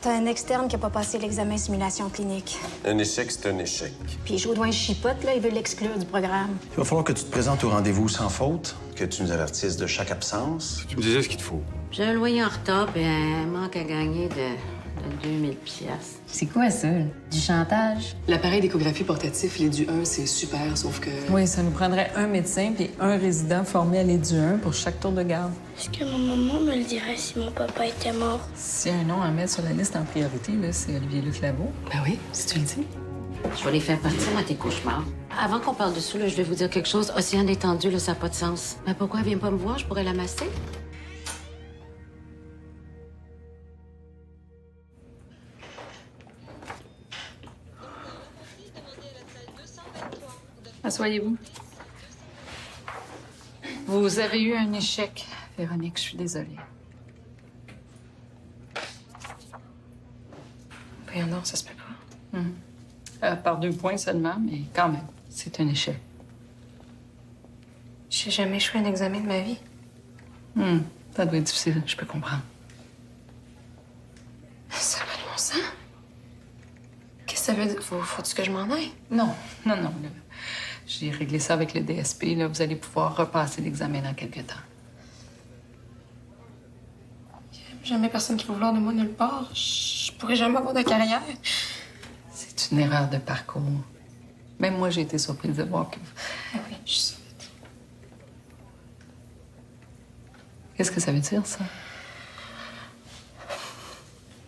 T'as un externe qui a pas passé l'examen simulation clinique. Un échec, c'est un échec. Puis Jodoin chipote, là, il veut l'exclure du programme. Il va falloir que tu te présentes au rendez-vous sans faute, que tu nous avertisses de chaque absence. Tu me disais ce qu'il te faut. J'ai un loyer en retard et un manque à gagner de 2000 piastres. C'est quoi ça? Du chantage? L'appareil d'échographie portatif, l'EDU 1, c'est super, sauf que... Oui, ça nous prendrait un médecin puis un résident formé à l'EDU 1 pour chaque tour de garde. Est-ce que ma maman me le dirait si mon papa était mort? Si un nom à mettre sur la liste en priorité, là, c'est Olivier Luc Labo. Ben oui, si tu le dis. Je vais les faire partir à tes cauchemars. Avant qu'on parle de ça, là, je vais vous dire quelque chose. Océane étendue, là, ça n'a pas de sens. Mais pourquoi elle vient pas me voir? Je pourrais la masser. Asseyez-vous. Vous avez eu un échec, Véronique. Je suis désolée. Ben non, ça se peut pas. Par 2 points seulement, mais quand même, c'est un échec. J'ai jamais échoué un examen de ma vie. Ça doit être difficile, je peux comprendre. Ça n'a pas de bon sens. Qu'est-ce que ça veut dire? Faut-tu que je m'en aille? Non. Là, j'ai réglé ça avec le DSP. Là, vous allez pouvoir repasser l'examen dans quelques temps. Jamais personne qui va vouloir de moi nulle part. Je pourrais jamais avoir de carrière. C'est une erreur de parcours. Même moi, j'ai été surprise de voir que... Ah oui, je suis... Qu'est-ce que ça veut dire, ça?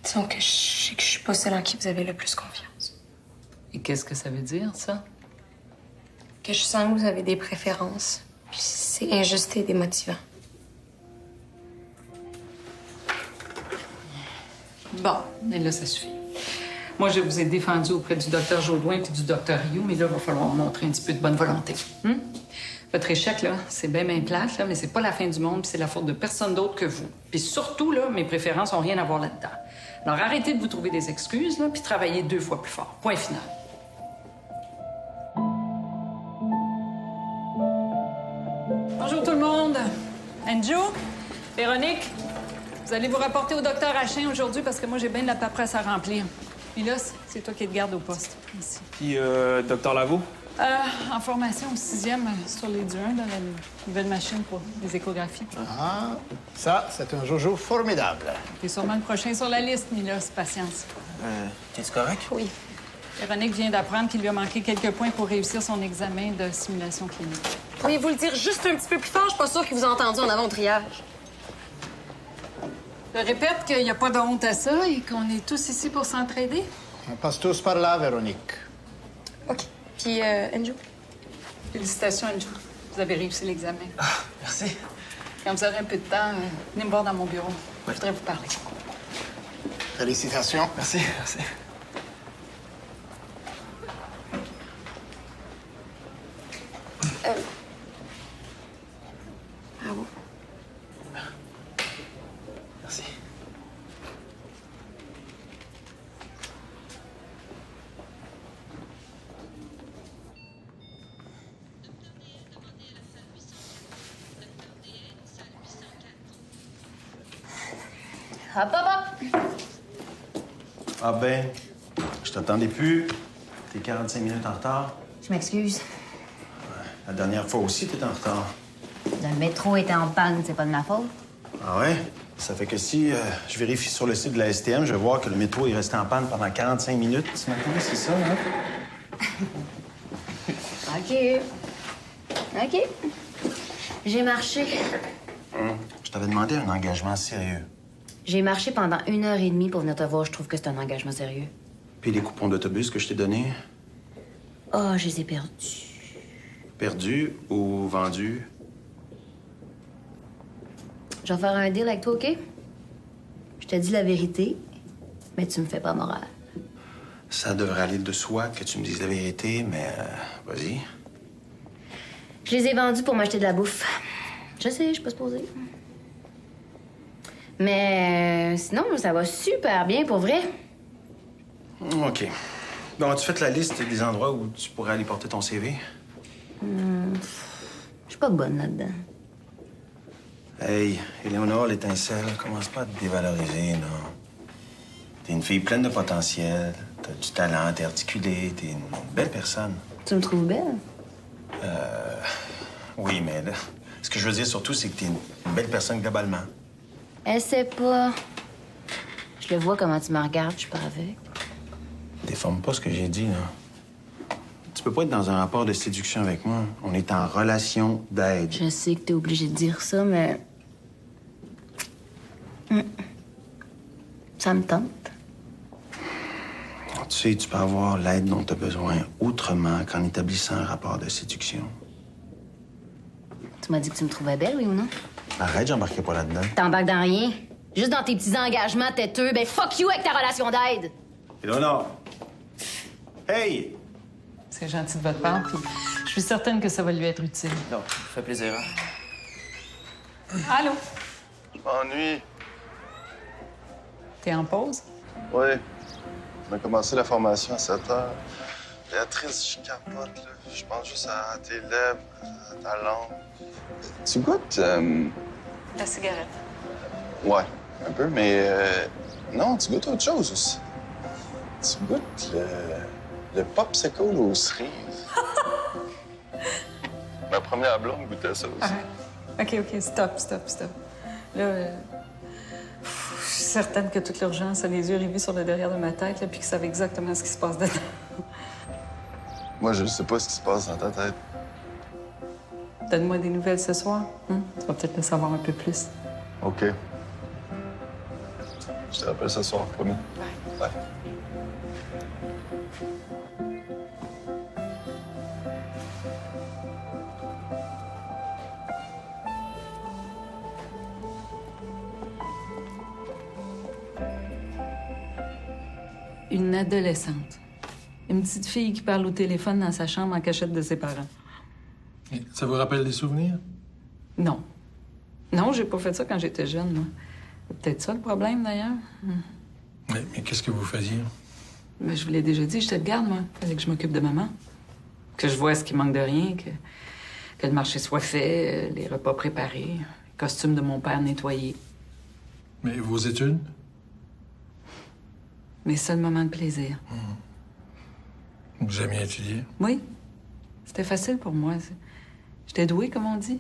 Disons que je sais que je suis pas celle en qui vous avez le plus confiance. Et qu'est-ce que ça veut dire, ça? Que je sens que vous avez des préférences. Puis c'est injuste et démotivant. Bon, mais là, ça suffit. Moi, je vous ai défendu auprès du docteur Jodoin puis du docteur Rioux, mais là, il va falloir montrer un petit peu de bonne volonté. Votre échec, là, c'est bien plate, là, mais c'est pas la fin du monde, puis c'est la faute de personne d'autre que vous. Puis surtout, là, mes préférences ont rien à voir là-dedans. Alors, arrêtez de vous trouver des excuses, là, puis travaillez 2 fois plus fort. Point final. Bonjour tout le monde. Anjo, Véronique, vous allez vous rapporter au docteur Achin aujourd'hui parce que moi, j'ai bien de la paperasse à remplir. Milos, c'est toi qui te garde au poste, ici. Puis, docteur Lavaux? En formation au 6e sur les du 1 dans la nouvelle machine pour les échographies. Ah, ça, c'est un jojo formidable. T'es sûrement le prochain sur la liste, Milos. Patience. T'es-tu correct? Oui. Véronique vient d'apprendre qu'il lui a manqué quelques points pour réussir son examen de simulation clinique. Pourriez-vous le dire juste un petit peu plus fort? Je suis pas sûre qu'il vous a entendu en avant au triage. Je répète qu'il n'y a pas de honte à ça et qu'on est tous ici pour s'entraider. On passe tous par là, Véronique. OK. Puis, Andrew? Félicitations, Andrew. Vous avez réussi l'examen. Ah, merci. Quand vous aurez un peu de temps, venez me voir dans mon bureau. Je voudrais vous parler. Félicitations. Merci, merci. Bravo. Merci. Hop, hop, hop! Ah ben, je t'attendais plus. T'es 45 minutes en retard. Je m'excuse. La dernière fois aussi, t'étais en retard. Le métro était en panne, c'est pas de ma faute. Ah ouais? Ça fait que si je vérifie sur le site de la STM, je vais voir que le métro est resté en panne pendant 45 minutes ce matin, c'est ça, hein? OK. OK. J'ai marché. Je t'avais demandé un engagement sérieux. J'ai marché pendant 1h30 pour venir te voir. Je trouve que c'est un engagement sérieux. Puis les coupons d'autobus que je t'ai donnés, Oh, je les ai perdus. perdus ou vendus? Je vais faire un deal avec toi, OK? Je te dis la vérité, mais tu me fais pas morale. Ça devrait aller de soi que tu me dises la vérité, mais vas-y. Je les ai vendus pour m'acheter de la bouffe. Je sais, je suis pas supposée. Mais sinon, ça va super bien, pour vrai. OK. Bon, as-tu fait la liste des endroits où tu pourrais aller porter ton CV? Je suis pas bonne là-dedans. Hey, Éléonore, l'étincelle, commence pas à te dévaloriser, non. T'es une fille pleine de potentiel, t'as du talent, t'es articulée, t'es une belle personne. Tu me trouves belle? Oui, mais là, ce que je veux dire surtout, c'est que t'es une belle personne globalement. Elle sait pas. Je le vois comment tu me regardes, je suis pas avec. Déforme pas ce que j'ai dit, là. Tu peux pas être dans un rapport de séduction avec moi. On est en relation d'aide. Je sais que t'es obligé de dire ça, mais... Ça me tente. Alors, tu sais, tu peux avoir l'aide dont t'as besoin autrement qu'en établissant un rapport de séduction. Tu m'as dit que tu me trouvais belle, oui ou non? Arrête, j'embarquerai pas là-dedans. T'embarques dans rien. Juste dans tes petits engagements têteux. Ben fuck you avec ta relation d'aide! Éléonore! Hey! C'est gentil de votre part, puis je suis certaine que ça va lui être utile. Non, ça fait plaisir. Allô? Je m'ennuie. T'es en pause? Oui. On a commencé la formation à 7 heures. Béatrice, je capote, là. Je pense juste à tes lèvres, à ta langue. Tu goûtes... La cigarette. Ouais, un peu, mais... Non, tu goûtes autre chose aussi. Tu goûtes le popsicle aux cerises. Ma première blonde goûtait ça aussi. OK, stop. Là, je suis certaine que toute l'urgence a les yeux rivés sur le derrière de ma tête, là, puis qu'ils savent exactement ce qui se passe dedans. Moi, je sais pas ce qui se passe dans ta tête. Donne-moi des nouvelles ce soir. Tu vas peut-être le savoir un peu plus. OK. Je te rappelle ce soir, promis. Bye. Une adolescente. Une petite fille qui parle au téléphone dans sa chambre en cachette de ses parents. Et ça vous rappelle des souvenirs? Non. Non, j'ai pas fait ça quand j'étais jeune, moi. C'est peut-être ça le problème, d'ailleurs. Mais qu'est-ce que vous faisiez? Mais je vous l'ai déjà dit, j'étais de garde, moi. Fallait que je m'occupe de maman. Que je vois ce qui manque de rien, que le marché soit fait, les repas préparés, les costumes de mon père nettoyés. Mais vos études? Mes seuls moments de plaisir. Vous aimiez étudier? Oui. C'était facile pour moi. J'étais douée, comme on dit.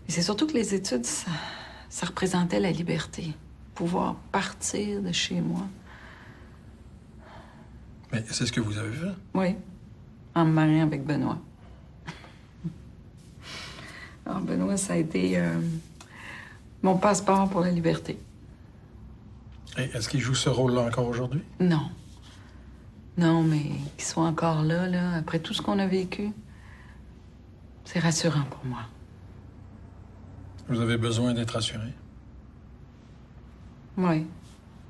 Mais c'est surtout que les études, ça représentait la liberté. Pouvoir partir de chez moi. Mais c'est ce que vous avez fait? Oui. En me mariant avec Benoît. Alors, Benoît, ça a été mon passeport pour la liberté. Et est-ce qu'il joue ce rôle-là encore aujourd'hui? Non. Non, mais qu'il soit encore là, après tout ce qu'on a vécu, c'est rassurant pour moi. Vous avez besoin d'être assuré? Oui.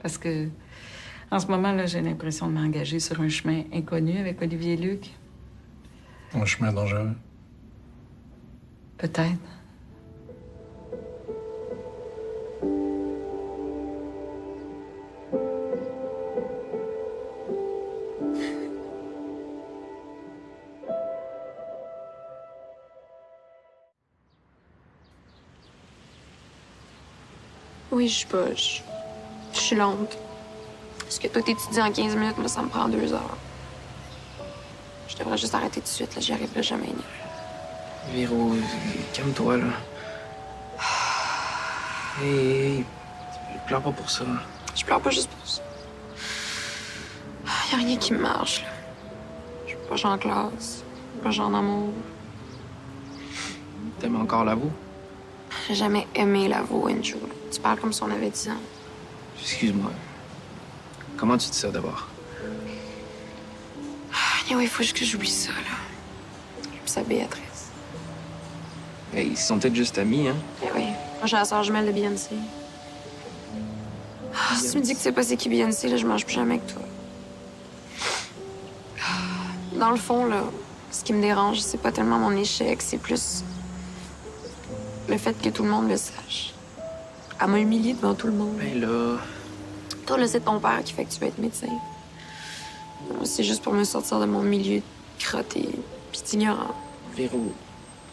Parce que, en ce moment, là, j'ai l'impression de m'engager sur un chemin inconnu avec Olivier et Luc. Un chemin dangereux? Peut-être. Oui, je suis lente. Parce que toi, t'étudies en 15 minutes, moi, ça me prend 2 heures. Je devrais juste arrêter tout de suite, là. J'y arriverai jamais. Véro, calme-toi, là. Hey, pleure pas pour ça. Je pleure pas juste pour ça. Y a rien qui me marche, là. Je suis pas genre en classe, pas genre en amour. T'aimes encore la boue? J'ai jamais aimé la voix, Andrew. Tu parles comme si on avait 10 ans. Excuse-moi. Comment tu dis ça, d'abord? Oui, il faut juste que j'oublie ça, là. J'oublie ça, Béatrice. Hey, ils sont peut-être juste amis, hein? Eh oui. Moi, j'ai la sœur jumelle de Beyoncé. Si tu me dis que tu sais pas c'est qui Beyoncé, là, je mange plus jamais avec toi. Dans le fond, là, ce qui me dérange, c'est pas tellement mon échec, c'est plus le fait que tout le monde le sache. Elle m'a humiliée devant tout le monde. Ben là... Toi, là, c'est ton père qui fait que tu veux être médecin. Moi, c'est juste pour me sortir de mon milieu crotté pis ignorant. Véro,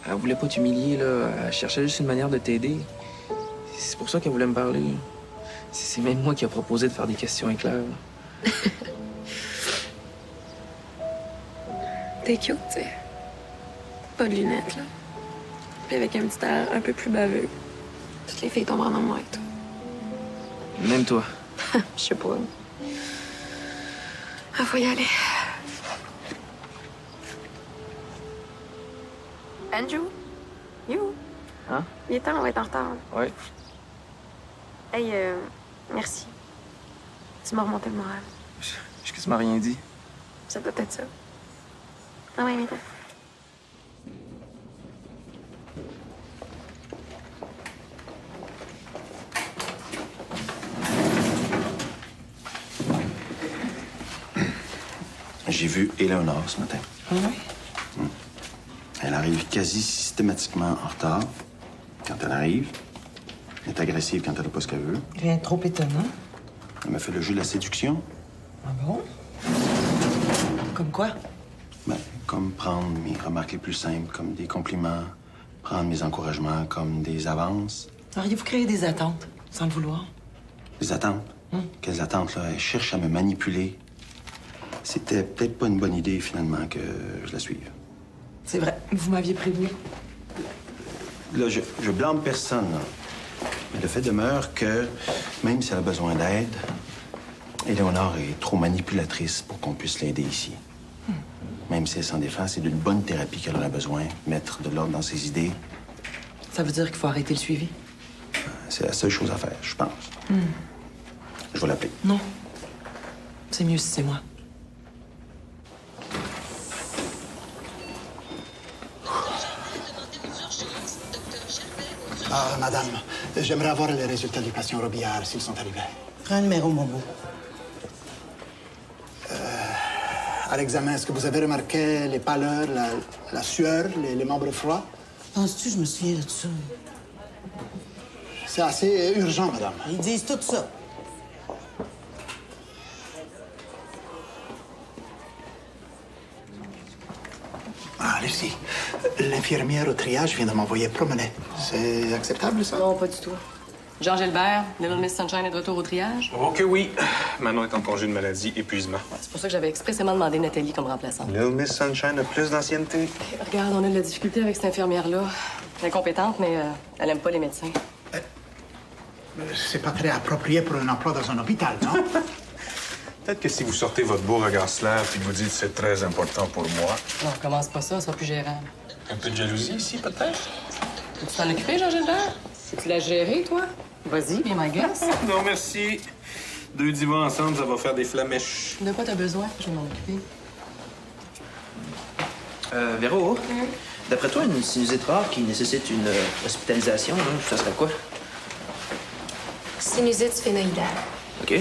elle voulait pas t'humilier, là. Elle cherchait juste une manière de t'aider. C'est pour ça qu'elle voulait me parler. C'est même moi qui ai proposé de faire des questions éclairs. T'es cute, tu sais. Pas de lunettes, là. Puis avec un petit air un peu plus baveux. Toutes les filles tombent en amour avec toi. Même toi. Je sais pas. Ah, faut y aller. Andrew? You? Hein? Il est temps, on va être en retard. Ouais. Hey, merci. Tu m'as remonté le moral. J'ai quasiment rien dit. Ça doit être ça. Ah ouais, mais J'ai vu Éléonore ce matin. Oui? Elle arrive quasi systématiquement en retard. Quand elle arrive, elle est agressive quand elle n'a pas ce qu'elle veut. Rien de trop étonnant. Elle m'a fait le jeu de la séduction. Ah bon? Comme quoi? Ben, comme prendre mes remarques les plus simples, comme des compliments, prendre mes encouragements comme des avances. Auriez-vous créé des attentes, sans le vouloir? Des attentes. Quelles attentes, là? Elle cherche à me manipuler. C'était peut-être pas une bonne idée, finalement, que je la suive. C'est vrai, vous m'aviez prévenu. Là, je blâme personne, là. Mais le fait demeure que, même si elle a besoin d'aide, Éléonore est trop manipulatrice pour qu'on puisse l'aider ici. Même si elle s'en défend, c'est d'une bonne thérapie qu'elle aurait besoin. Mettre de l'ordre dans ses idées, Ça veut dire qu'il faut arrêter le suivi? c'est la seule chose à faire, je pense. Je vais l'appeler. Non. C'est mieux si c'est moi. Ah, madame, j'aimerais avoir les résultats du patient Robillard s'ils sont arrivés. Prends un numéro, Momo. À l'examen, est-ce que vous avez remarqué les pâleurs, la sueur, les membres froids? Penses-tu que je me souviens de tout ça? C'est assez urgent, madame. Ils disent tout ça. Ah, Lucie, l'infirmière au triage vient de m'envoyer promener. C'est acceptable, ça? Non, pas du tout. Jean Gilbert, Little Miss Sunshine est de retour au triage. Oh que oui. Manon est en congé de maladie, épuisement. C'est pour ça que j'avais expressément demandé Nathalie comme remplaçante. Little Miss Sunshine a plus d'ancienneté. Regarde, on a de la difficulté avec cette infirmière-là. Elle est compétente, mais elle aime pas les médecins. C'est pas très approprié pour un emploi dans un hôpital, non? Peut-être que si vous sortez votre beau regard solaire puis que vous dites c'est très important pour moi. Non, commence pas ça, ça sera plus gérable. Un peu de jalousie ici, peut-être? Peux-tu t'en occuper, Jean Gilbert? Tu l'as géré, toi? Vas-y, bien ma gueule. Non, merci. Deux divas ensemble, ça va faire des flamèches. De quoi t'as besoin? Je vais m'en occuper. Véro, d'après toi, une sinusite rare qui nécessite une hospitalisation, là, ça serait quoi? Sinusite sphénoïdale. OK.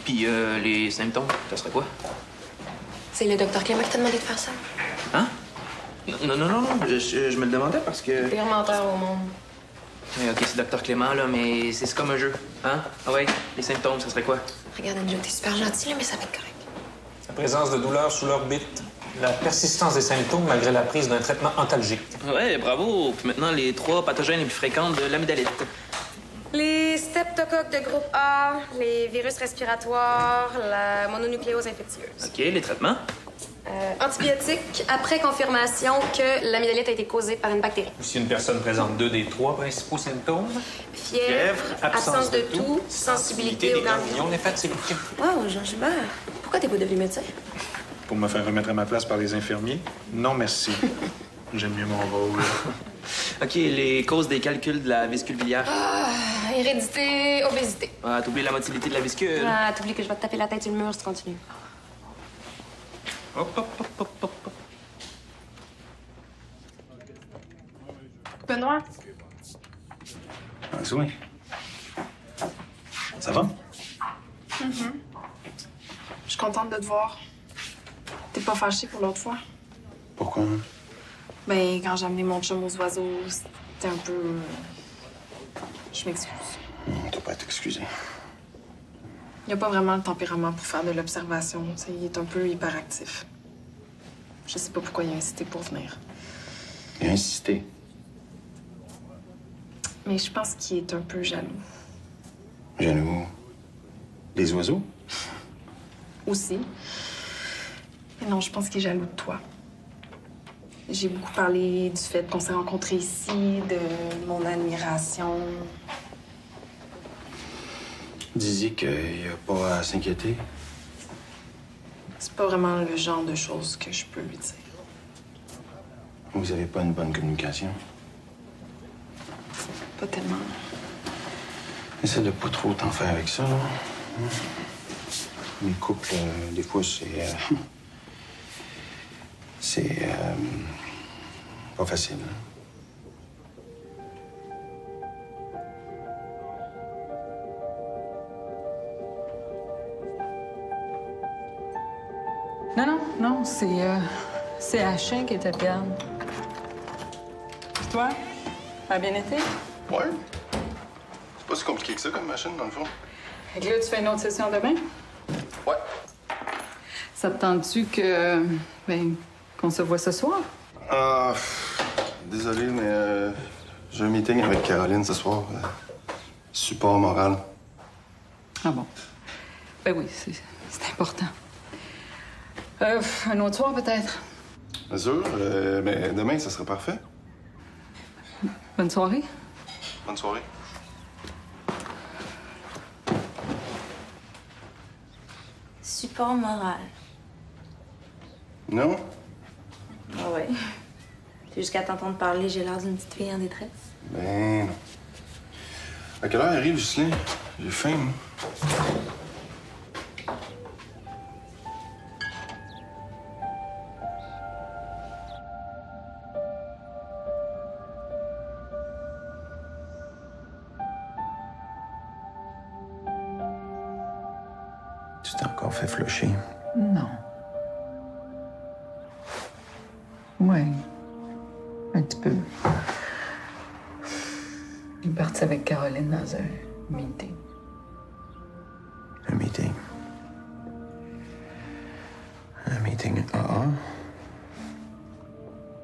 Puis les symptômes, ça serait quoi? C'est le docteur Clément qui t'a demandé de faire ça. Hein? Non, je me le demandais parce que... Pire menteur au monde. Oui, OK, c'est docteur Clément, là, mais c'est comme un jeu. Hein? Ah ouais, les symptômes, ça serait quoi? Regarde, Andrew, t'es super gentil, là, mais ça va être correct. La présence de douleurs sous l'orbite. La persistance des symptômes malgré la prise d'un traitement antalgique. Ouais, bravo. Puis maintenant, les 3 pathogènes les plus fréquents de l'amygdalite. Les streptocoques de groupe A, les virus respiratoires, la mononucléose infectieuse. OK, les traitements? Antibiotiques, après confirmation que l'amygdalite a été causée par une bactérie. Si une personne présente 2 des 3 principaux symptômes, Fièvre, absence de toux, sensibilité aux ganglions. lymphatique. Wow, Jean Gilbert, pourquoi t'es pas devenu médecin? Pour me faire remettre à ma place par les infirmiers? Non, merci. J'aime mieux mon rôle. OK, les causes des calculs de la vésicule biliaire. Ah, hérédité, obésité. Ah, t'oublies la motilité de la vésicule. Ah, t'oublies que je vais te taper la tête sur le mur si tu continues. Hop. Benoît? Ah, oui. Ça va? Je suis contente de te voir. T'es pas fâché pour l'autre fois? Pourquoi? Ben, quand j'ai amené mon chum aux oiseaux, c'était un peu... Je m'excuse. T'as pas à t'excuser. Il a pas vraiment le tempérament pour faire de l'observation. Tu sais, il est un peu hyperactif. Je sais pas pourquoi il a insisté pour venir. Il a insisté. Mais je pense qu'il est un peu jaloux. Jaloux. Des oiseaux? aussi. Mais non, je pense qu'il est jaloux de toi. J'ai beaucoup parlé du fait qu'on s'est rencontrés ici, de mon admiration. Dis-y qu'il n'y a pas à s'inquiéter. C'est pas vraiment le genre de choses que je peux lui dire. Vous avez pas une bonne communication. Pas tellement. Essaie de pas trop t'en faire avec ça, là. Les couples, des fois, c'est pas facile. Non, c'est Achin qui était bien. Puis toi, ça a bien été? Ouais. C'est pas si compliqué que ça comme machine, dans le fond. Fait que là, tu fais une autre session demain? Ouais. Ça te tente-tu qu'on se voit ce soir? Ah, désolé, mais j'ai un meeting avec Caroline ce soir. Support moral. Ah bon? Ben oui, c'est important. Un autre soir, peut-être? Bien sûr, mais demain, ça serait parfait. Bonne soirée. Bonne soirée. Support moral. Non? Ah ouais. C'est jusqu'à t'entendre parler, j'ai l'air d'une petite fille en détresse. Ben non. À quelle heure arrive, Ghislain? J'ai faim, moi. Tu t'es encore fait flusher. Non. Ouais. Un petit peu. Il est parti avec Caroline dans un meeting. Un meeting. Un meeting AA.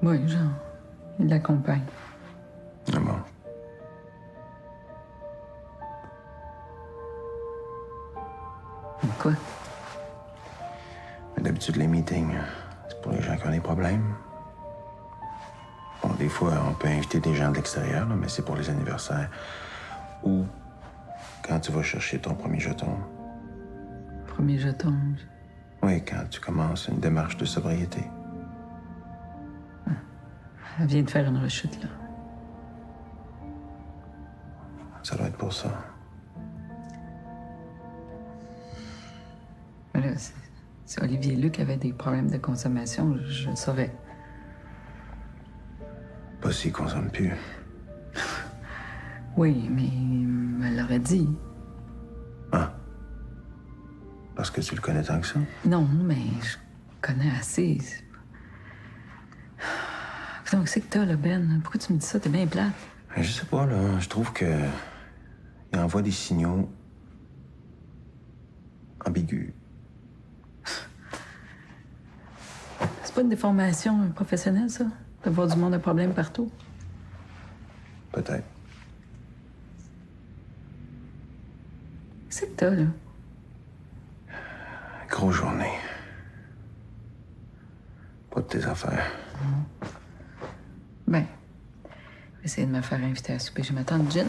Oui, genre. Il l'accompagne. Ah bon. Quoi? Mais d'habitude, les meetings, c'est pour les gens qui ont des problèmes. Bon, des fois, on peut inviter des gens de l'extérieur, là, mais c'est pour les anniversaires. Ou quand tu vas chercher ton premier jeton. Premier jeton. Oui, quand tu commences une démarche de sobriété. Elle vient de faire une rechute, là. Ça doit être pour ça. Mais là, si Olivier Luc avait des problèmes de consommation, je le saurais. Pas s'il consomme plus. Oui, mais il me l'aurait dit. Ah. Parce que tu le connais tant que ça? Non, mais je connais assez. Donc, c'est que t'as, là, Ben? Pourquoi tu me dis ça? T'es bien plate. Je sais pas, là. Je trouve que... il envoie des signaux... ambigus. C'est pas une déformation professionnelle, ça? De voir du monde à problème partout? Peut-être. C'est que t'as, là? Grosse journée. Pas de tes affaires. Ben, je vais essayer de me faire inviter à souper. Je vais m'attendre, Gin.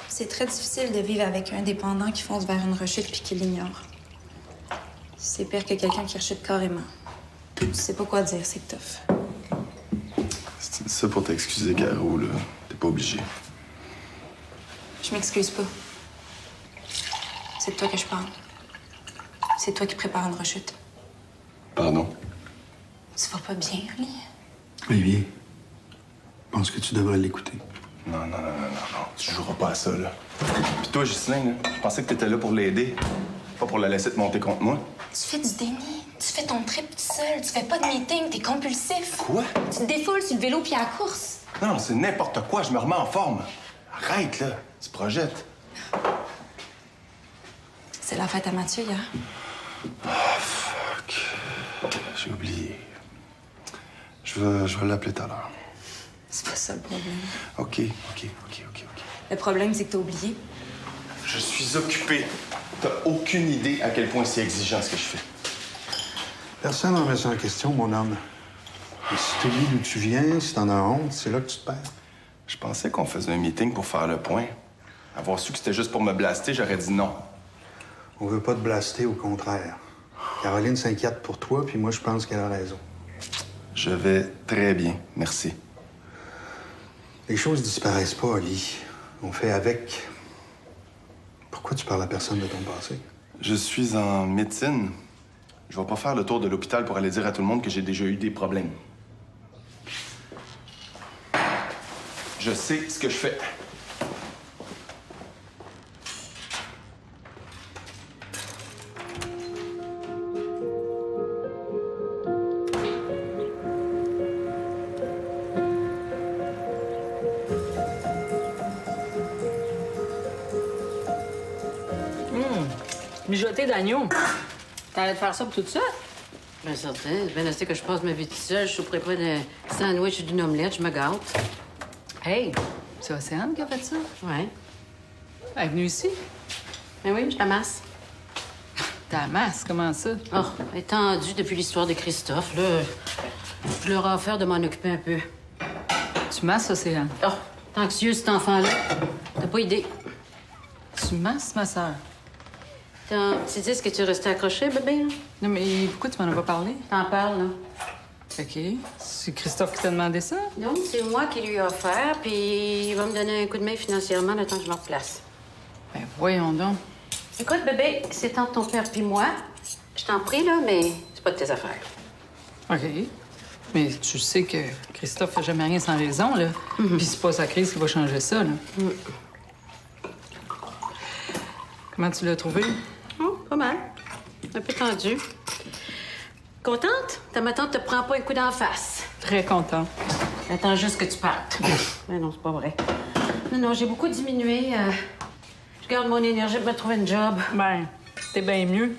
C'est très difficile de vivre avec un dépendant qui fonce vers une rechute puis qui l'ignore. C'est pire que quelqu'un qui rechute carrément. Tu sais pas quoi dire, c'est tough. Si tu dis ça pour t'excuser, Caro, là, t'es pas obligé. Je m'excuse pas. C'est de toi que je parle. C'est toi qui prépares une rechute. Pardon? Tu vas pas bien, lui? Olivier, je pense que tu devrais l'écouter. Non. Tu joueras pas à ça, là. Puis toi, Ghislain, là, je pensais que t'étais là pour l'aider. Pas pour la laisser te monter contre moi. Tu fais du déni. Tu fais ton trip tout seul. Tu fais pas de meeting. T'es compulsif. Quoi? Tu te défoules sur le vélo puis à la course. Non, c'est n'importe quoi. Je me remets en forme. Arrête, là. Tu projettes. C'est la fête à Mathieu hier. Oh, fuck. Je j'ai oublié. Je vais l'appeler tout à l'heure. C'est pas ça le problème. OK. Le problème, c'est que t'as oublié. Je suis occupé. T'as aucune idée à quel point c'est exigeant ce que je fais. Personne n'en met ça en question, mon homme. Et si tu oublies d'où tu viens, si t'en as honte, c'est là que tu te perds. Je pensais qu'on faisait un meeting pour faire le point. Avoir su que c'était juste pour me blaster, j'aurais dit non. On veut pas te blaster, au contraire. Caroline s'inquiète pour toi, puis moi, je pense qu'elle a raison. Je vais très bien, merci. Les choses disparaissent pas, Ali. On fait avec. Pourquoi tu parles à personne de ton passé? Je suis en médecine. Je vais pas faire le tour de l'hôpital pour aller dire à tout le monde que j'ai déjà eu des problèmes. Je sais ce que je fais. Mijoter d'agneau. T'allais te faire ça pour toute seule? Bien certain. C'est bien assez que je passe ma vie toute seule. Je souperai pas d'un sandwich ou d'une omelette. Je me gâte. Hey, c'est Océane qui a fait ça? Ouais. Elle est venue ici? Ben oui, je t'amasse. T'amasses? Comment ça? Oh, étendu depuis l'histoire de Christophe, là. Je leur ai offert de m'en occuper un peu. Tu masses, Océane? Oh, t'es anxieux, cet enfant-là. T'as pas idée. Tu masses, ma sœur? Tu dis que tu es resté accroché, bébé? Là? Non, mais pourquoi tu m'en as pas parlé? T'en parles, là. OK. C'est Christophe qui t'a demandé ça? Non, c'est moi qui lui ai offert, puis il va me donner un coup de main financièrement le temps que je me replace. Ben, voyons donc. Écoute, bébé, c'est entre ton père puis moi. Je t'en prie, là, mais c'est pas de tes affaires. OK. Mais tu sais que Christophe fait jamais rien sans raison, là. Puis c'est pas sa crise qui va changer ça, là. Comment tu l'as trouvé? Oh, pas mal. Un peu tendu. Contente? Ma tante te prend pas un coup d'en face. Très contente. Attends juste que tu partes. Mais non, c'est pas vrai. Non, j'ai beaucoup diminué. Je garde mon énergie pour me trouver une job. Ben, t'es bien mieux.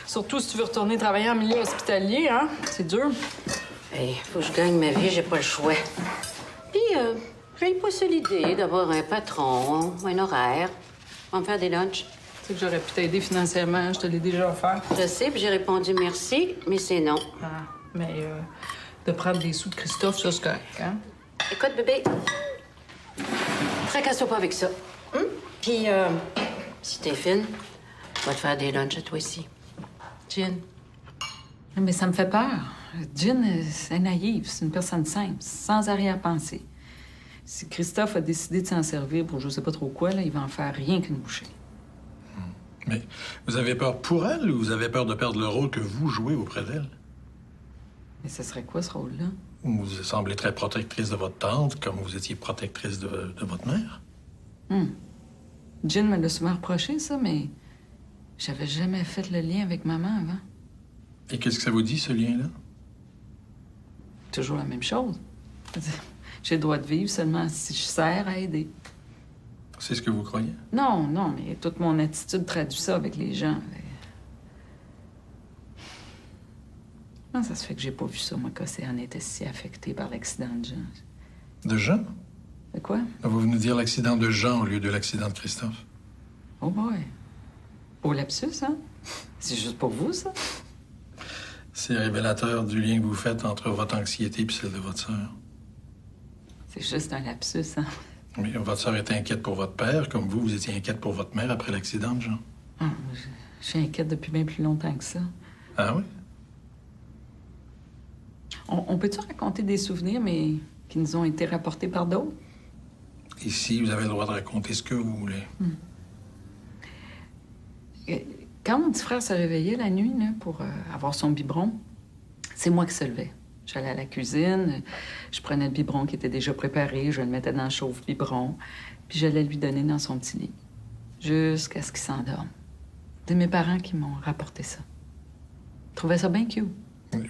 Surtout si tu veux retourner travailler en milieu hospitalier, hein? C'est dur. Hey, faut que je gagne ma vie, j'ai pas le choix. Puis, j'ai pas ça l'idée d'avoir un patron, un horaire. On va me faire des lunchs. Tu sais que j'aurais pu t'aider financièrement, je te l'ai déjà offert. Je sais, puis j'ai répondu merci, mais c'est non. Ah, mais de prendre des sous de Christophe, ça, c'est correct, hein? Écoute, bébé, tracasse-toi pas avec ça. Puis, si t'es fine, on va te faire des lunchs à toi aussi. Gin. Mais ça me fait peur. Gin, c'est naïve, c'est une personne simple, sans arrière-pensée. Si Christophe a décidé de s'en servir pour je sais pas trop quoi, là, il va en faire rien qu'une bouchée. Mais vous avez peur pour elle ou vous avez peur de perdre le rôle que vous jouez auprès d'elle? Mais ce serait quoi, ce rôle-là? Vous semblez très protectrice de votre tante, comme vous étiez protectrice de votre mère. Gin me l'a souvent reproché, ça, mais j'avais jamais fait le lien avec maman avant. Et qu'est-ce que ça vous dit, ce lien-là? Toujours la même chose. J'ai le droit de vivre seulement si je sers à aider. C'est ce que vous croyez? Non, mais toute mon attitude traduit ça avec les gens. Comment ça se fait que j'ai pas vu ça, moi, qu'Océane était si affectée par l'accident de Jean? De Jean? De quoi? Vous venez de dire l'accident de Jean au lieu de l'accident de Christophe. Oh boy. Beau lapsus, hein? C'est juste pour vous, ça? C'est révélateur du lien que vous faites entre votre anxiété et celle de votre sœur. C'est juste un lapsus, hein? Oui, votre sœur était inquiète pour votre père, comme vous étiez inquiète pour votre mère après l'accident de Jean. Je suis inquiète depuis bien plus longtemps que ça. Ah oui? On peut-tu raconter des souvenirs, mais qui nous ont été rapportés par d'autres? Ici, vous avez le droit de raconter ce que vous voulez. Quand mon petit frère se réveillait la nuit là, pour avoir son biberon, c'est moi qui se levais. J'allais à la cuisine, je prenais le biberon qui était déjà préparé, je le mettais dans le chauffe-biberon, puis j'allais lui donner dans son petit lit, jusqu'à ce qu'il s'endorme. C'est mes parents qui m'ont rapporté ça. Je trouvais ça bien cute.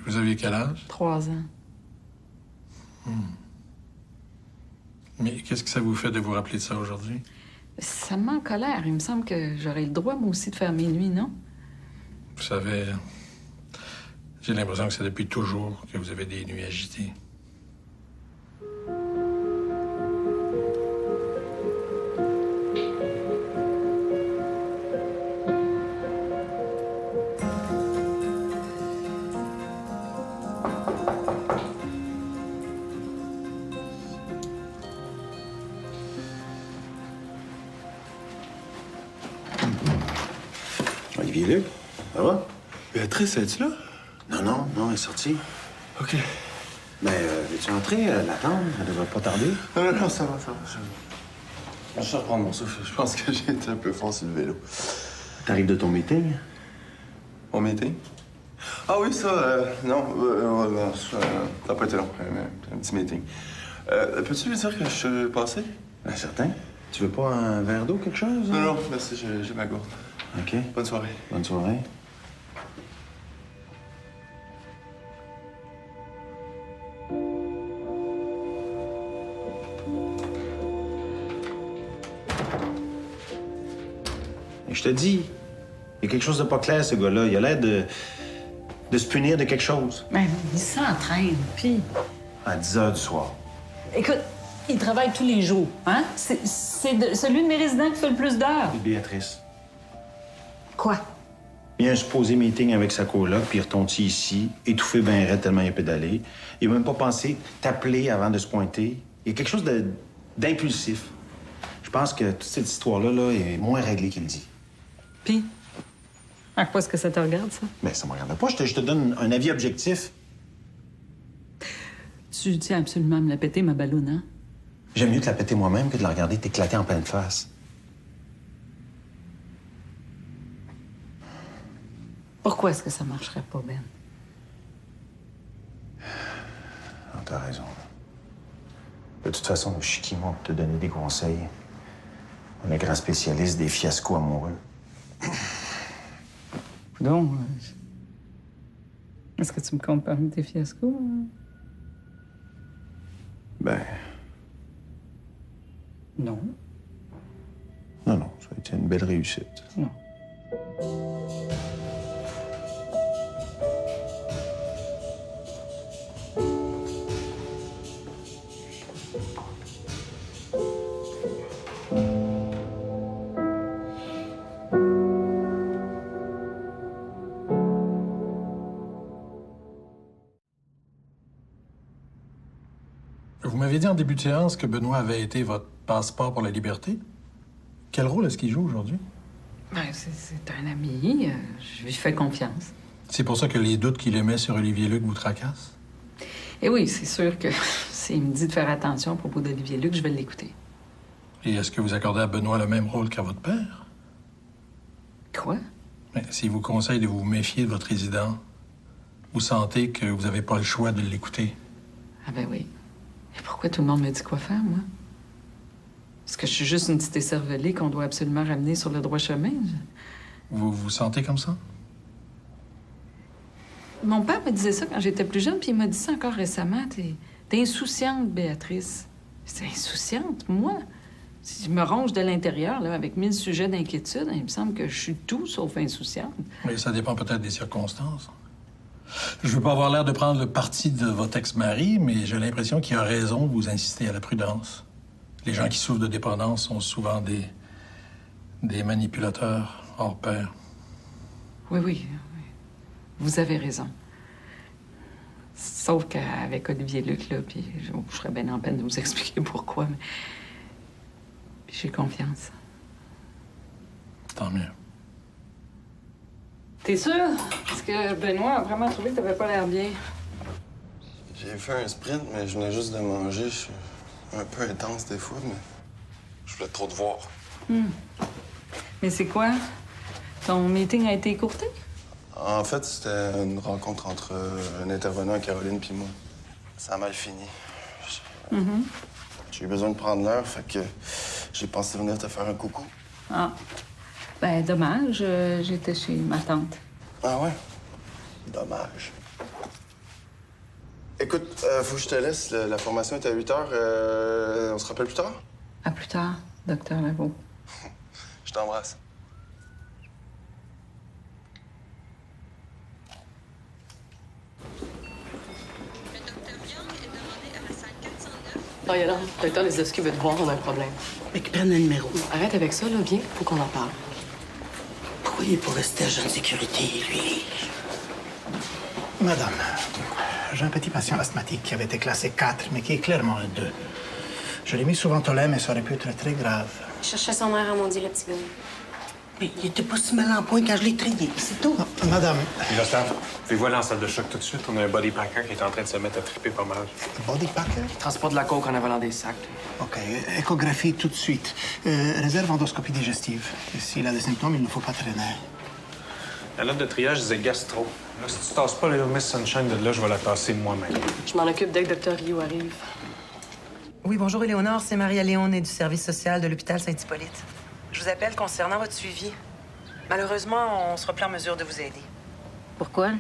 Vous aviez quel âge? 3 ans. Mais qu'est-ce que ça vous fait de vous rappeler de ça aujourd'hui? Ça me met en colère. Il me semble que j'aurais le droit, moi aussi, de faire mes nuits, non? Vous savez, J'ai l'impression que c'est depuis toujours que vous avez des nuits agitées. Olivier Luc, ça va? Béatrice, es-tu là? Non, elle est sortie. OK. Mais veux-tu entrer, l'attendre? Elle devrait pas tarder. Non, ça va. Je vais reprendre mon souffle. Je pense que j'ai été un peu fort sur le vélo. T'arrives de ton meeting? Mon meeting? Ah oui, ça, non, ça n'a pas été long. Un petit meeting. Peux-tu lui dire que je suis passé? Ben, certain. Tu veux pas un verre d'eau, quelque chose? Non, merci, j'ai ma gourde. OK. Bonne soirée. Bonne soirée. Et je te dis, il y a quelque chose de pas clair, ce gars-là. Il a l'air de se punir de quelque chose. Ben, il s'entraîne, puis... À 10 heures du soir. Écoute, il travaille tous les jours, hein? C'est celui de mes résidents qui fait le plus d'heures. Et Béatrice. Quoi? Il y a un supposé meeting avec sa coloc, puis il retombe ici, étouffé ben raide tellement il a pédalé. Il n'a même pas pensé t'appeler avant de se pointer. Il y a quelque chose d'impulsif. Je pense que toute cette histoire-là là, est moins réglée qu'il dit. Puis? À quoi est-ce que ça te regarde, ça? Mais ça me regarde pas. Je te donne un avis objectif. Tu tiens absolument à me la péter, ma balloune, hein? J'aime mieux te la péter moi-même que de la regarder t'éclater en pleine face. Pourquoi est-ce que ça marcherait pas, Ben? Non, t'as raison. De toute façon, je suis qui, moi, pour te donner des conseils? On est grand spécialiste des fiascos amoureux. Donc, est-ce que tu me comptes parmi tes fiascos? Hein? Ben, Non. non, ça a été une belle réussite. Non. Vous m'avez dit en début de séance que Benoît avait été votre passeport pour la liberté. Quel rôle est-ce qu'il joue aujourd'hui? Ben, c'est un ami. Je lui fais confiance. C'est pour ça que les doutes qu'il émet sur Olivier Luc vous tracassent? Et oui, c'est sûr que s'il me dit de faire attention à propos d'Olivier Luc, je vais l'écouter. Et est-ce que vous accordez à Benoît le même rôle qu'à votre père? Quoi? Mais s'il vous conseille de vous méfier de votre résident, vous sentez que vous n'avez pas le choix de l'écouter? Ah ben oui. Et pourquoi tout le monde me dit quoi faire, moi? Est-ce que je suis juste une petite écervelée qu'on doit absolument ramener sur le droit chemin? Vous vous sentez comme ça? Mon père me disait ça quand j'étais plus jeune, puis il m'a dit ça encore récemment. T'es insouciante, Béatrice. C'est insouciante, moi? Si je me ronge de l'intérieur, là, avec 1000 sujets d'inquiétude, il me semble que je suis tout sauf insouciante. Mais ça dépend peut-être des circonstances. Je veux pas avoir l'air de prendre le parti de votre ex-mari, mais j'ai l'impression qu'il a raison de vous insister à la prudence. Les gens qui souffrent de dépendance sont souvent des manipulateurs hors pair. Oui. Vous avez raison. Sauf qu'avec Olivier Luc, là, puis je serais bien en peine de vous expliquer pourquoi, mais j'ai confiance. Tant mieux. T'es sûr? Parce que Benoît a vraiment trouvé que t'avais pas l'air bien. J'ai fait un sprint, mais je venais juste de manger. Je suis un peu intense des fois, mais je voulais trop te voir. Mais c'est quoi? Ton meeting a été écourté? En fait, c'était une rencontre entre un intervenant, Caroline, puis moi. Ça a mal fini. J'ai eu besoin de prendre l'heure, fait que j'ai pensé venir te faire un coucou. Ah. Ben, dommage. J'étais chez ma tante. Ah ouais? Dommage. Écoute, faut que je te laisse. La formation est à 8 heures. On se rappelle plus tard? À plus tard, docteur Legault. Je t'embrasse. Non, Yolande, le docteur Lesovski veut te voir, on a un problème. Mais qu'ils prennent le numéro. Arrête avec ça, là, viens, faut qu'on en parle. Pourquoi il est pas resté agent de sécurité, lui? Madame, j'ai un petit patient asthmatique qui avait été classé 4, mais qui est clairement un 2. Je l'ai mis sous Ventolin, mais ça aurait pu être très grave. Il cherchait son air à maudit, le petit gars. Mais il était pas si mal en point quand je l'ai traîné, c'est tout. Madame. Miroslav, fais-vous aller en salle de choc tout de suite. On a un body packer qui est en train de se mettre à triper pas mal. Body packer? Transporte de la coke en avalant des sacs. OK. Échographie tout de suite. Réserve endoscopie digestive. Et s'il a des symptômes, il ne faut pas traîner. La note de triage disait gastro. Là, si tu tasses pas les Miss Sunshine de là, je vais la tasser moi-même. Je m'en occupe dès que Dr. Rio arrive. Oui, bonjour, Éléonore. C'est Maria-Léone du service social de l'hôpital Saint-Hippolyte. Je vous appelle concernant votre suivi. Malheureusement, on sera plus en mesure de vous aider. Pourquoi?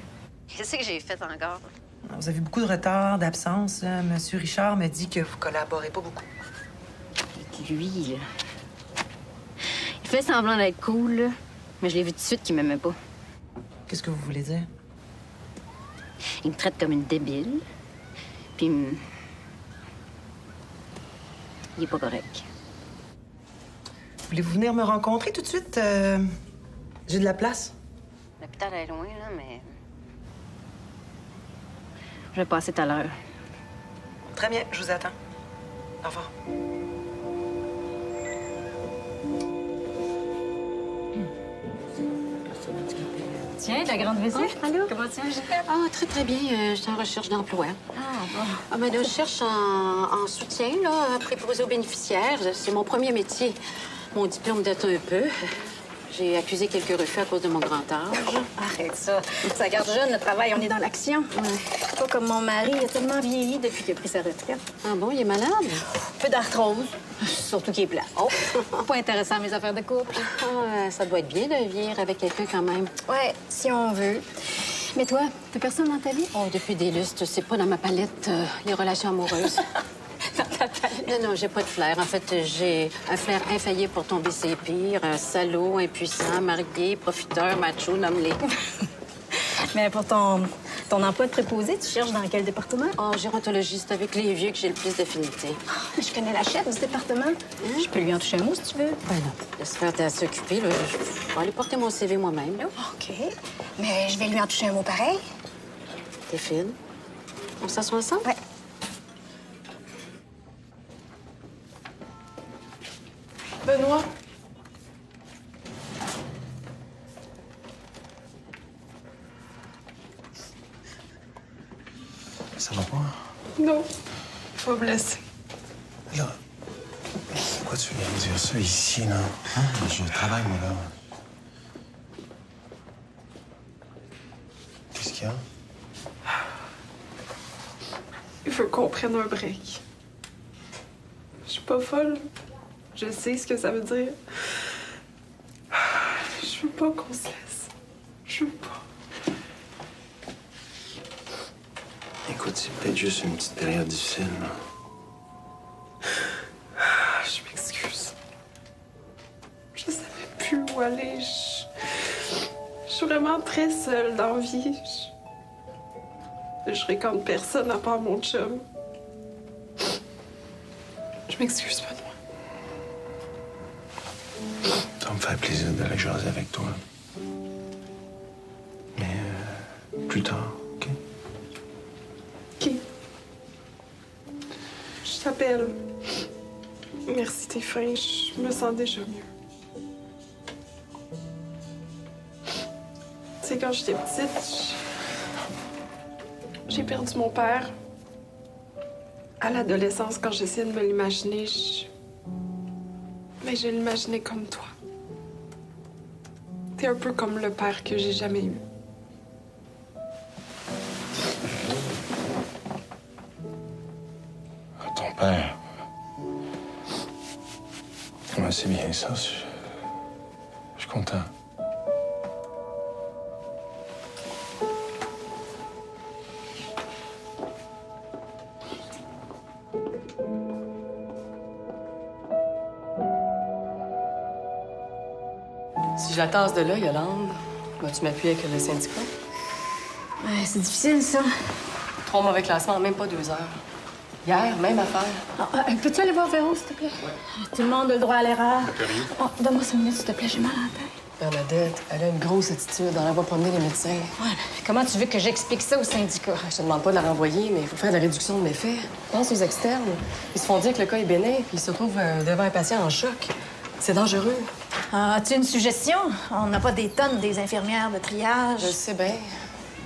Qu'est-ce que j'ai fait encore? Vous avez beaucoup de retard, d'absence. Là. Monsieur Richard me dit que vous collaborez pas beaucoup. Lui, là. Il fait semblant d'être cool, là. Mais je l'ai vu tout de suite qu'il m'aimait pas. Qu'est-ce que vous voulez dire? Il me traite comme une débile. Puis il est pas correct. Voulez-vous venir me rencontrer tout de suite? J'ai de la place. L'hôpital est loin, là, mais... Je vais passer tout à l'heure. Très bien, je vous attends. Au revoir. Tiens, la grande visite. Allô? Comment tu vas? Ah, très, très bien. Je suis en recherche d'emploi. Ah, bon. Ah, ben là, je cherche en soutien, là, préposé aux bénéficiaires. C'est mon premier métier. Mon diplôme date un peu. J'ai accusé quelques refus à cause de mon grand âge. Arrête ça. Ça garde jeune, le travail, on est dans l'action. Pas comme mon mari, il a tellement vieilli depuis qu'il a pris sa retraite. Ah bon, il est malade? Peu d'arthrose, surtout qu'il est plat. Oh, pas intéressant, mes affaires de couple. Ah, ça doit être bien de vivre avec quelqu'un quand même. Ouais, si on veut. Mais toi, t'as personne dans ta vie? Oh, depuis des lustres, c'est pas dans ma palette, les relations amoureuses. Dans ta palette? Non, j'ai pas de flair. En fait, j'ai un flair infaillible pour tomber ses pires. Salaud, impuissant, marié, profiteur, macho, nomme-les. Mais pour ton emploi de préposé, tu cherches dans quel département? Oh, gérontologiste, avec les vieux que j'ai le plus d'affinité. Je connais la chef du département. Je peux lui en toucher un mot, si tu veux. Ben non. Laisse faire à s'occuper, là. Je vais aller porter mon CV moi-même, là. OK. Mais je vais lui en toucher un mot pareil. T'es fine. On s'assoit ensemble? Ouais. Benoît. Ça va pas? Non. Pas blessé. Là, pourquoi tu viens me dire ça ici, là? Hein? Je travaille, moi, là. Qu'est-ce qu'il y a? Il faut qu'on prenne un break. Je suis pas folle. Je sais ce que ça veut dire. Je veux pas qu'on se laisse. Je veux pas. Écoute, c'est peut-être juste une petite période difficile, là. Je m'excuse. Je savais plus où aller. Je suis vraiment très seule dans la vie. Je récante personne à part mon chum. Je m'excuse, Benoît. Ça va me faire plaisir d'aller jaser avec toi. Mais plus tard, OK? OK. Je t'appelle. Merci, t'es fin. Je me sens déjà mieux. Tu sais, quand j'étais petite, j'ai perdu mon père. À l'adolescence, quand j'essayais de me l'imaginer, mais je l'imaginais comme toi. T'es un peu comme le père que j'ai jamais eu. Ton père. Ouais, c'est bien ça. Je suis content. Si je la tasse de là, Yolande, vas-tu m'appuyer avec le syndicat? Ouais, c'est difficile, ça. 3 mauvais classements en même pas 2 heures. Hier, même affaire. Peux-tu aller voir Véro, s'il te plaît? Tout le monde a le droit à l'erreur. Oh, donne-moi 5 minutes, s'il te plaît, j'ai mal à la tête. Bernadette, elle a une grosse attitude. Elle va promener les médecins. Ouais, mais comment tu veux que j'explique ça au syndicat? Je te demande pas de la renvoyer, mais il faut faire de la réduction de méfaits. Pense aux externes. Ils se font dire que le cas est bénin, puis ils se retrouvent devant un patient en choc. C'est dangereux. As-tu une suggestion? On n'a pas des tonnes des infirmières de triage. Je le sais bien.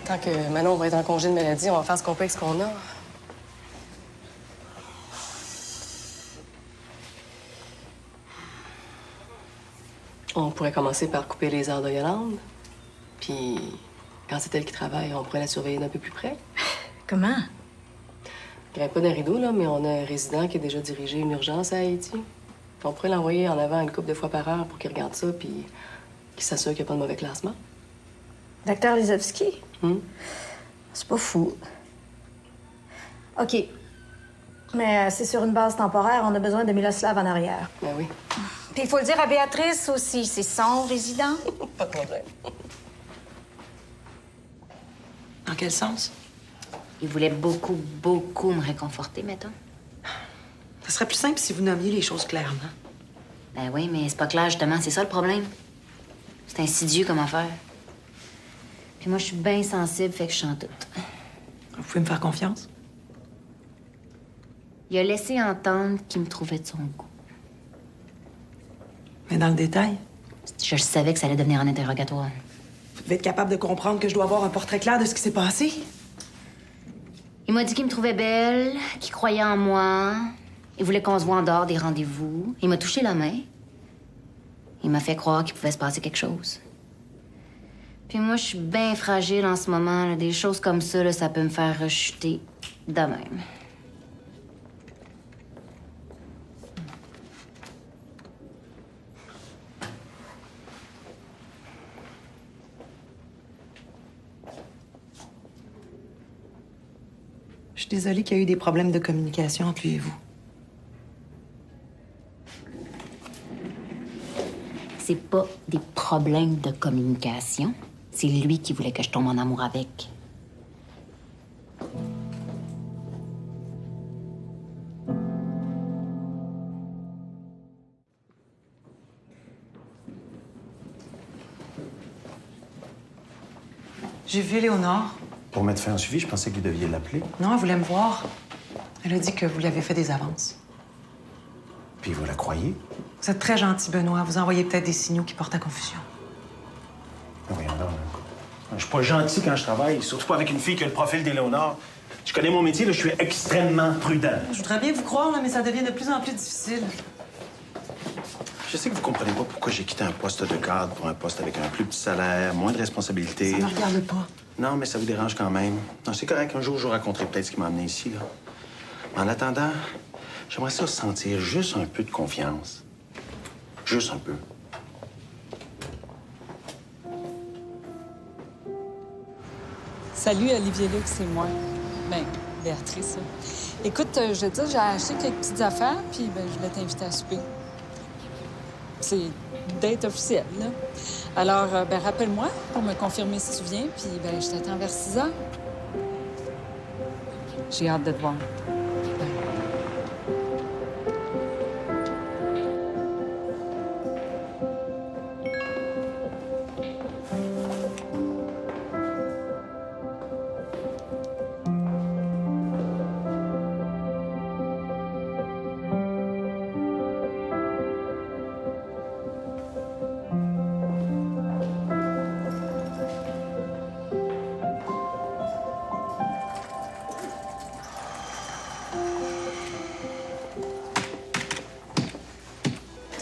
Tant que Manon va être en congé de maladie, on va faire ce qu'on peut avec ce qu'on a. On pourrait commencer par couper les heures de Yolande. Puis, quand c'est elle qui travaille, on pourrait la surveiller d'un peu plus près. Comment? Grimpe pas d'un rideau, là, mais on a un résident qui a déjà dirigé une urgence à Haïti. On pourrait l'envoyer en avant une couple de fois par heure pour qu'il regarde ça, puis qu'il s'assure qu'il n'y a pas de mauvais classement. Docteur Lisowski? C'est pas fou. OK. Mais c'est sur une base temporaire, on a besoin de Miloslav en arrière. Ben oui. Puis il faut le dire à Béatrice aussi, c'est son résident. Pas de problème. Dans quel sens? Il voulait beaucoup, beaucoup me réconforter, mettons. Ça serait plus simple si vous nommiez les choses clairement. Ben oui, mais c'est pas clair, justement. C'est ça le problème. C'est insidieux comme affaire. Puis moi, je suis bien sensible, fait que je chante tout. Vous pouvez me faire confiance? Il a laissé entendre qu'il me trouvait de son goût. Mais dans le détail? Je savais que ça allait devenir un interrogatoire. Vous devez être capable de comprendre que je dois avoir un portrait clair de ce qui s'est passé. Il m'a dit qu'il me trouvait belle, qu'il croyait en moi. Il voulait qu'on se voit en dehors des rendez-vous. Il m'a touché la main. Il m'a fait croire qu'il pouvait se passer quelque chose. Puis moi, je suis bien fragile en ce moment. Là. Des choses comme ça, là, ça peut me faire rechuter de même. Je suis désolée qu'il y a eu des problèmes de communication entre lui et vous. C'est pas des problèmes de communication. C'est lui qui voulait que je tombe en amour avec. J'ai vu Léonore. Pour mettre fin au suivi, je pensais que vous deviez l'appeler. Non, elle voulait me voir. Elle a dit que vous lui avez fait des avances. Puis vous la croyez? Vous êtes très gentil, Benoît. Vous envoyez peut-être des signaux qui portent à confusion. Voyons donc. Je suis pas gentil quand je travaille, surtout pas avec une fille qui a le profil d'Éléonore. Je connais mon métier, là, je suis extrêmement prudent. Je voudrais bien vous croire, là, mais ça devient de plus en plus difficile. Je sais que vous comprenez pas pourquoi j'ai quitté un poste de cadre pour un poste avec un plus petit salaire, moins de responsabilités. Ça me regarde pas. Non, mais ça vous dérange quand même. Non, c'est correct. Un jour, je vous raconterai peut-être ce qui m'a amené ici, là. En attendant, j'aimerais ça sentir juste un peu de confiance. Juste un peu. Salut, Olivier Luc, c'est moi. Ben, Béatrice. Écoute, je vais te dire, j'ai acheté quelques petites affaires, puis ben, je voulais t'inviter à souper. C'est une date officielle, là. Alors, ben, rappelle-moi pour me confirmer si tu viens, puis ben, je t'attends vers 6 heures. J'ai hâte de te voir.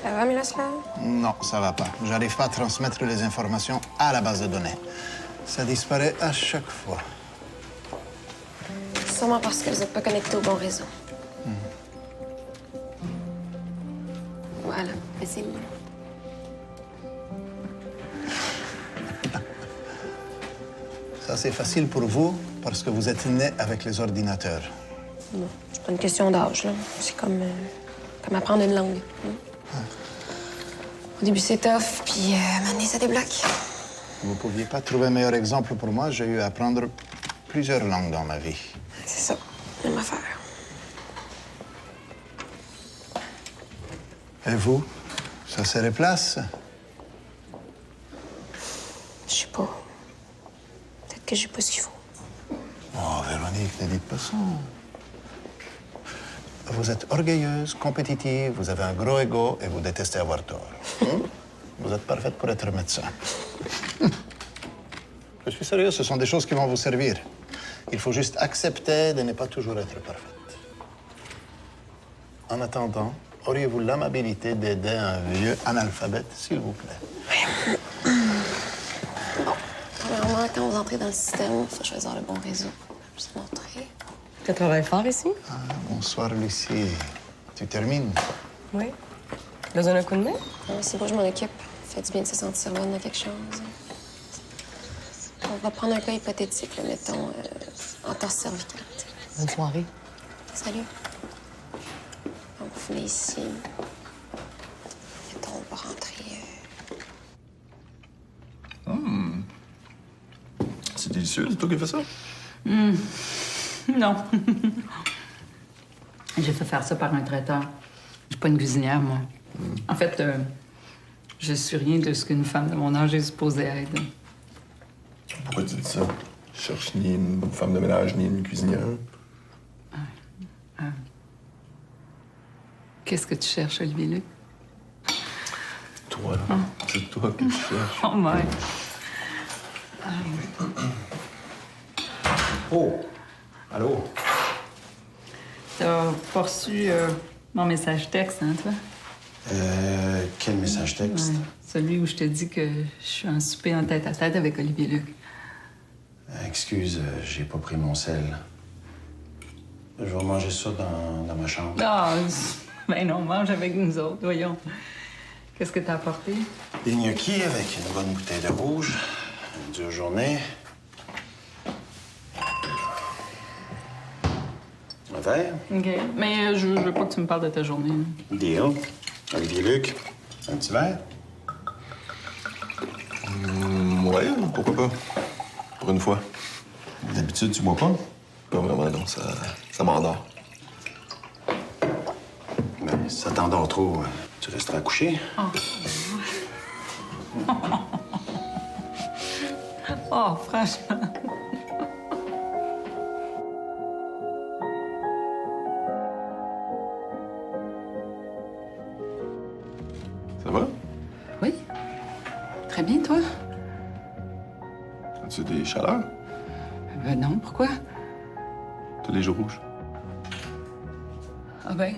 Ça va, Miloslav? Non, ça va pas. J'arrive pas à transmettre les informations à la base de données. Ça disparaît à chaque fois. Sûrement parce que vous n'êtes pas connecté au bon réseau. Voilà, mais c'est mieux. Ça, c'est facile pour vous parce que vous êtes né avec les ordinateurs. Non, c'est pas une question d'âge, là. C'est comme apprendre une langue. Au début, c'est tough, puis maintenant, ça débloque. Vous pouviez pas trouver un meilleur exemple pour moi. J'ai eu à apprendre plusieurs langues dans ma vie. C'est ça, même affaire. Et vous? Ça se replace? Je sais pas. Peut-être que j'ai pas ce qu'il faut. Oh, Véronique, ne dites pas ça. Vous êtes orgueilleuse, compétitive, vous avez un gros ego et vous détestez avoir tort. Vous êtes parfaite pour être médecin. Je suis sérieux, ce sont des choses qui vont vous servir. Il faut juste accepter de ne pas toujours être parfaite. En attendant, auriez-vous l'amabilité d'aider un vieux analphabète, s'il vous plaît? Bon, premièrement, quand vous entrez dans le système, il faut choisir le bon réseau. Je vais vous montrer. Tu travailles fort ici? Ah, bonsoir, Lucie. Tu termines? Oui. Besoin d'un coup de main? C'est beau, je m'en occupe. Fait du bien de se sentir bonne dans quelque chose. On va prendre un cas hypothétique, là, mettons, entorse cervicale. Bonne soirée. Salut. Donc, vous venez ici. Mettons, on va rentrer. C'est délicieux, c'est toi qui as fait ça? Non. J'ai fait faire ça par un traiteur. Je suis pas une cuisinière, moi. En fait, je suis rien de ce qu'une femme de mon âge est supposée être. Pourquoi tu dis ça? Je cherche ni une femme de ménage, ni une cuisinière. Qu'est-ce que tu cherches, Olivier Luc? Toi, c'est toi que tu cherches. Oh, my. Oh! Allô? T'as pas reçu mon message texte, hein, toi? Quel message texte? Ouais, celui où je te dis que je suis en souper en tête-à-tête avec Olivier Luc. Excuse, j'ai pas pris mon sel. Je vais manger ça dans ma chambre. Ah, ben non, mange avec nous autres, voyons. Qu'est-ce que t'as apporté? Des gnocchis avec une bonne bouteille de rouge. Une dure journée. Un verre? OK. Mais je veux pas que tu me parles de ta journée. Deal. Olivier Luc, un petit verre? Ouais, pourquoi pas? Pour une fois. D'habitude, tu bois pas? Pas vraiment, non. Ça m'endort. Ben, si ça t'endort trop, tu resteras couché. Oh, franchement. Ça va? Oui. Très bien, toi? As-tu des chaleurs? Non, pourquoi? T'as les joues rouges. Ah ben,